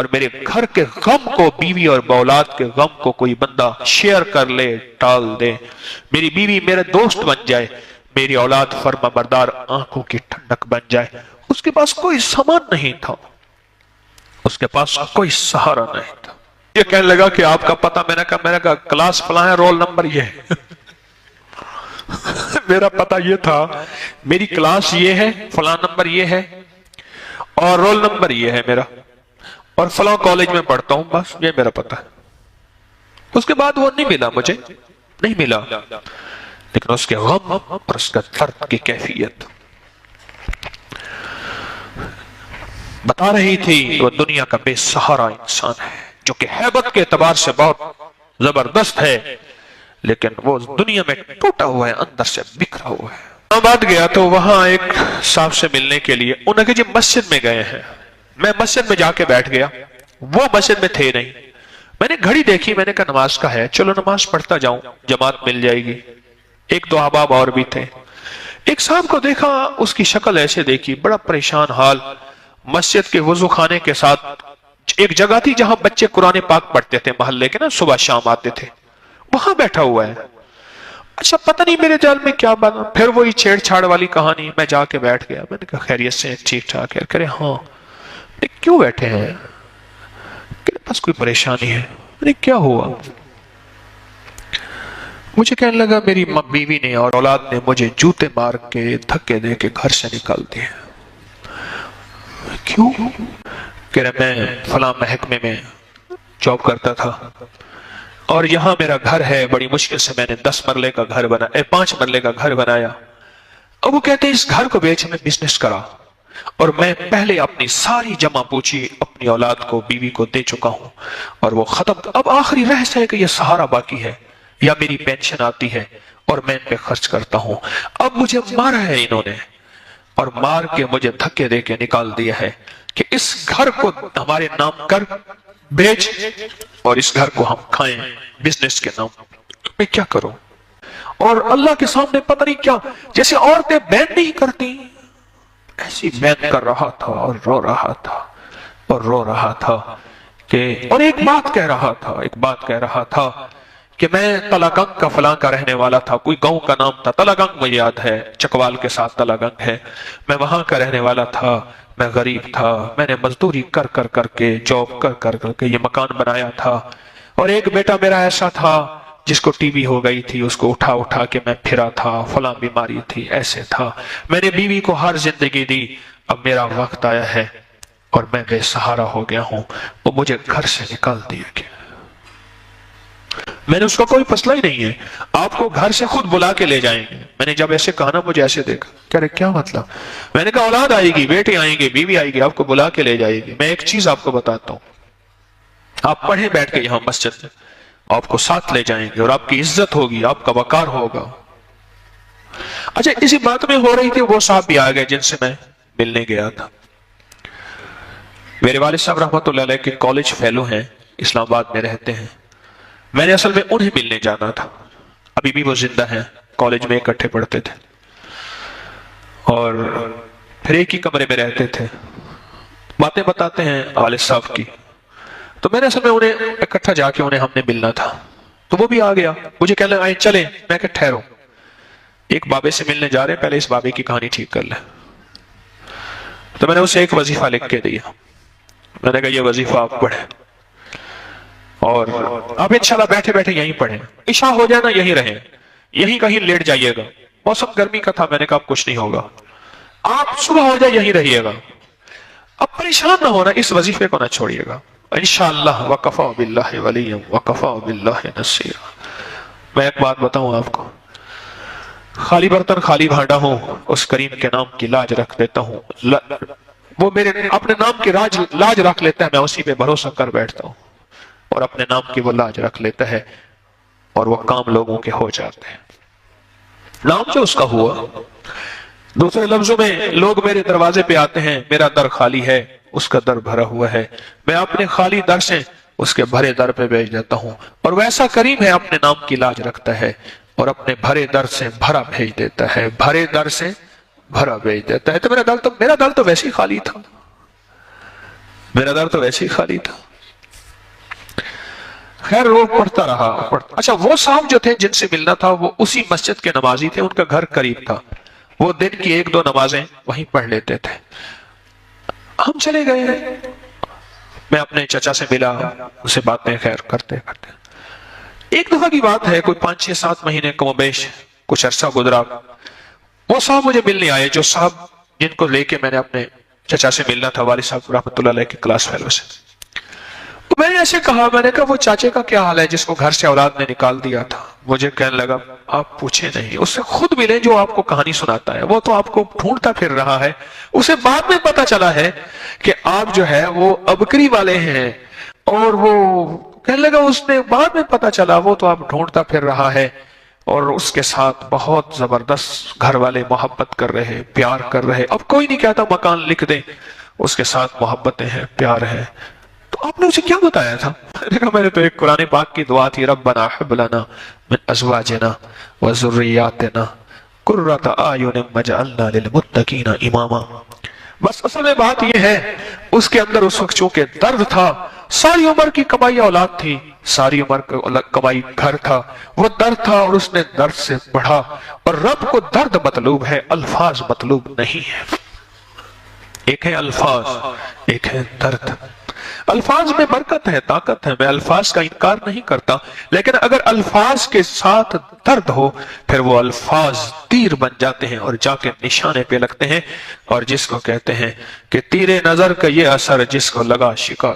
اور میرے گھر کے غم کو، بیوی اور اولاد کے غم کو کوئی بندہ شیئر کر لے، ٹال دے، میری بیوی میرے دوست بن جائے، میری اولاد فرما بردار آنکھوں کی ٹھنڈک بن جائے۔ اس کے پاس کوئی سامان نہیں تھا، اس کے پاس کوئی سہارا نہیں تھا۔ یہ کہنے لگا کہ آپ کا پتہ، میں نے کہا کلاس فلاں ہے، رول نمبر یہ ہے۔ میرا پتہ یہ تھا، میری کلاس یہ ہے، فلاں نمبر یہ ہے، اور رول نمبر یہ ہے میرا، اور فلاں کالج میں پڑھتا ہوں، بس یہ میرا پتہ ہے۔ اس کے بعد وہ نہیں ملا، مجھے نہیں ملا، لیکن اس کے غم اور اس کا درد کی کیفیت بتا رہی تھی۔ وہ دنیا کا بے سہارا انسان ہے جو کہ ہیبت کے اعتبار سے بہت زبردست ہے، لیکن وہ دنیا میں ٹوٹا ہوا ہے، اندر سے بکھرا ہوا ہے۔ آباد گیا تو وہاں ایک صاحب سے ملنے کے لیے، انہوں نے کہا جی مسجد میں گئے ہیں۔ میں مسجد میں جا کے بیٹھ گیا، وہ مسجد میں تھے نہیں۔ میں نے گھڑی دیکھی، میں نے کہا نماز کا ہے، چلو نماز پڑھتا جاؤں، جماعت مل جائے گی۔ ایک دو احباب اور بھی تھے۔ ایک صاحب کو دیکھا، اس کی شکل ایسے دیکھی، بڑا پریشان حال، مسجد کے وضو خانے کے ساتھ ایک جگہ تھی جہاں بچے قرآن پاک پڑھتے تھے محلے کے نا، صبح شام آتے تھے، وہاں بیٹھا ہوا ہے۔ اچھا پتہ نہیں میرے دل میں کیا بنا، پھر وہی چھیڑ چھاڑ والی کہانی، میں جا کے بیٹھ گیا۔ میں نے کہا خیریت سے، ٹھیک ٹھاک ہے؟ کرے ہاں۔ کیوں بیٹھے ہیں؟ کہ بس کوئی پریشانی ہے۔ میں نے کیا ہوا؟ مجھے کہنے لگا میری بیوی نے اور اولاد نے مجھے جوتے مار کے، دھکے دے کے گھر سے نکال دیا۔ کیوں؟ کہ میں فلاں محکمے میں جاب کرتا تھا اور یہاں میرا گھر ہے، بڑی مشکل سے میں نے 10 مرلے کا گھر بنایا، 5 مرلے کا گھر بنایا۔ اب وہ کہتے ہیں اس گھر کو بیچ میں بزنس کرا، اور میں پہلے اپنی ساری جمع پوچھی اپنی اولاد کو، بیوی کو دے چکا ہوں، اور وہ ختم۔ اب آخری رہس ہے کہ یہ سہارا باقی ہے، یا میری پینشن آتی ہے اور میں ان پہ خرچ کرتا ہوں۔ اب مجھے مارا ہے انہوں نے، اور مار کے مجھے دھکے دے کے نکال دیا ہے کہ اس گھر کو ہمارے نام کر، بیچ، اور اس گھر کو ہم کھائیں بزنس کے نام۔ میں کیا کروں؟ اور اللہ کے سامنے پتہ نہیں کیا، جیسے عورتیں بین نہیں کرتی، ایسی بین کر رہا تھا اور رو رہا تھا اور رو رہا تھا کہ، اور ایک بات کہہ رہا تھا کہ میں تلاگنگ کا فلاں کا رہنے والا تھا، کوئی گاؤں کا نام تھا تلاگنگ، مجھے یاد ہے، چکوال کے ساتھ تلاگنگ ہے، میں وہاں کا رہنے والا تھا، میں غریب تھا، میں نے مزدوری کر کے، جاب کر کے یہ مکان بنایا تھا، اور ایک بیٹا میرا ایسا تھا جس کو ٹی بی ہو گئی تھی، اس کو اٹھا کے میں پھرا تھا، فلاں بیماری تھی، ایسے تھا، میں نے بیوی کو ہر زندگی دی، اب میرا وقت آیا ہے اور میں بے سہارا ہو گیا ہوں، وہ مجھے گھر سے نکال دیا گیا۔ میں نے اس کا کوئی مسئلہ ہی نہیں ہے، آپ کو گھر سے خود بلا کے لے جائیں گے۔ میں نے جب ایسے کہا نا، مجھے ایسے دیکھا، کہہ رہے کیا مطلب؟ میں نے کہا اولاد آئے گی، بیٹے آئیں گے، بیوی آئے گی، آپ کو بلا کے لے جائے گی۔ میں ایک چیز آپ کو بتاتا ہوں، آپ پڑھیں بیٹھ کے یہاں مسجد میں، آپ کو ساتھ لے جائیں گے اور آپ کی عزت ہوگی، آپ کا وقار ہوگا۔ اچھا اسی بات میں ہو رہی تھی، وہ صاحب بھی آ گئے جن سے میں ملنے گیا تھا۔ میرے والد صاحب رحمۃ اللہ علیہ کے کالج فیلو ہیں، اسلام آباد میں رہتے ہیں۔ میں نے اصل میں انہیں ملنے جانا تھا، ابھی بھی وہ زندہ ہیں، کالج میں اکٹھے پڑھتے تھے اور پھر ایک ہی کمرے میں رہتے تھے، باتیں بتاتے ہیں والد صاحب کی۔ تو میں نے اصل میں انہیں اکٹھا جا کے انہیں ہم نے ملنا تھا، تو وہ بھی آ گیا، مجھے کہنے لگا چلیں، میں کہ ٹھہرو، ایک بابے سے ملنے جا رہے ہیں، پہلے اس بابے کی کہانی ٹھیک کر لیں۔ تو میں نے اسے ایک وظیفہ لکھ کے دیا، میں نے کہا یہ وظیفہ آپ پڑھیں اور آپ انشاءاللہ بیٹھے بیٹھے یہیں پڑھیں، عشاء ہو جائے نا یہیں رہیں، یہیں کہیں لیٹ جائیے گا، موسم گرمی کا تھا، میں نے کہا اب کچھ نہیں ہوگا، آپ صبح ہو جائے یہیں رہیے گا، اب پریشان نہ ہونا، اس وظیفے کو نہ چھوڑیے گا، انشاءاللہ وکفا باللہ ولیا وکفا باللہ نصیرا۔ میں ایک بات بتاؤں آپ کو، خالی برتن خالی بھانڈا ہوں، اس کریم کے نام کی لاج رکھ دیتا ہوں، وہ میرے اپنے نام کی لاج رکھ لیتا ہے، میں اسی پہ بھروسہ کر بیٹھتا ہوں، اور اپنے نام کی وہ لاج رکھ لیتا ہے اور وہ کام لوگوں کے ہو جاتے ہیں، نام جو اس کا ہوا۔ دوسرے لفظوں میں لوگ میرے دروازے پہ آتے ہیں، میرا در خالی ہے، اس کا در بھرا ہوا ہے، میں اپنے خالی در سے اس کے بھرے در پہ بھیج دیتا ہوں، اور ویسا کریم ہے اپنے نام کی لاج رکھتا ہے اور اپنے بھرے در سے بھرا بھیج دیتا ہے، بھرے در سے بھرا بھیج دیتا ہے۔ تو میرا دل تو ویسے ہی خالی تھا، میرا در تو ویسے ہی خالی تھا. خیر وہ پڑھتا رہا. اچھا وہ صاحب جو تھے جن سے ملنا تھا وہ اسی مسجد کے نمازی تھے, ان کا گھر قریب تھا, وہ دن کی 1-2 نمازیں وہیں پڑھ لیتے تھے. ہم چلے گئے, میں اپنے چچا سے ملا, اسے باتیں خیر کرتے کرتے ایک دفعہ کی بات ہے, کوئی 5-6-7 مہینے کم و بیش کچھ عرصہ گزرا. وہ صاحب مجھے ملنے آئے, جو صاحب جن کو لے کے میں نے اپنے چچا سے ملنا تھا, والد صاحب رحمۃ اللہ علیہ کے کلاس فیلو سے. میں نے ایسے کہا, میں نے کہا وہ چاچے کا کیا حال ہے جس کو گھر سے اولاد نے نکال دیا تھا؟ مجھے کہنے لگا آپ پوچھیں نہیں, اس سے خود ملیں جو آپ کو کہانی سناتا ہے, وہ تو آپ کو ڈھونڈتا پھر رہا ہے. اسے بعد میں پتا چلا ہے کہ آپ جو ہے وہ ابکری والے ہیں, اور وہ کہنے لگا اس نے بعد میں پتا چلا وہ تو آپ ڈھونڈتا پھر رہا ہے, اور اس کے ساتھ بہت زبردست گھر والے محبت کر رہے, پیار کر رہے. اب کوئی نہیں کہتا مکان لکھ دیں, اس کے ساتھ محبتیں ہیں, پیار ہے. تو آپ نے اسے کیا بتایا تھا؟ میں نے کہا میں نے تو ایک قرآن پاک کی دعا تھی, ربنا ہب لنا من ازواجنا وذریاتنا قرۃ اعین واجعلنا للمتقین اماما. بس اصل میں بات یہ ہے, اس کے اندر اس وقت چونکہ درد تھا, ساری عمر کی کمائی اولاد تھی, ساری عمر کی کمائی گھر تھا, وہ درد تھا اور اس نے درد سے پڑھا. اور رب کو درد مطلوب ہے, الفاظ مطلوب نہیں ہے. ایک ہے الفاظ, ایک ہے درد. الفاظ میں برکت ہے, طاقت ہے, میں الفاظ کا انکار نہیں کرتا, لیکن اگر الفاظ کے ساتھ درد ہو پھر وہ الفاظ تیر بن جاتے ہیں اور جا کے نشانے پہ لگتے ہیں, اور جس کو کہتے ہیں کہ تیرے نظر کا یہ اثر جس کو لگا شکار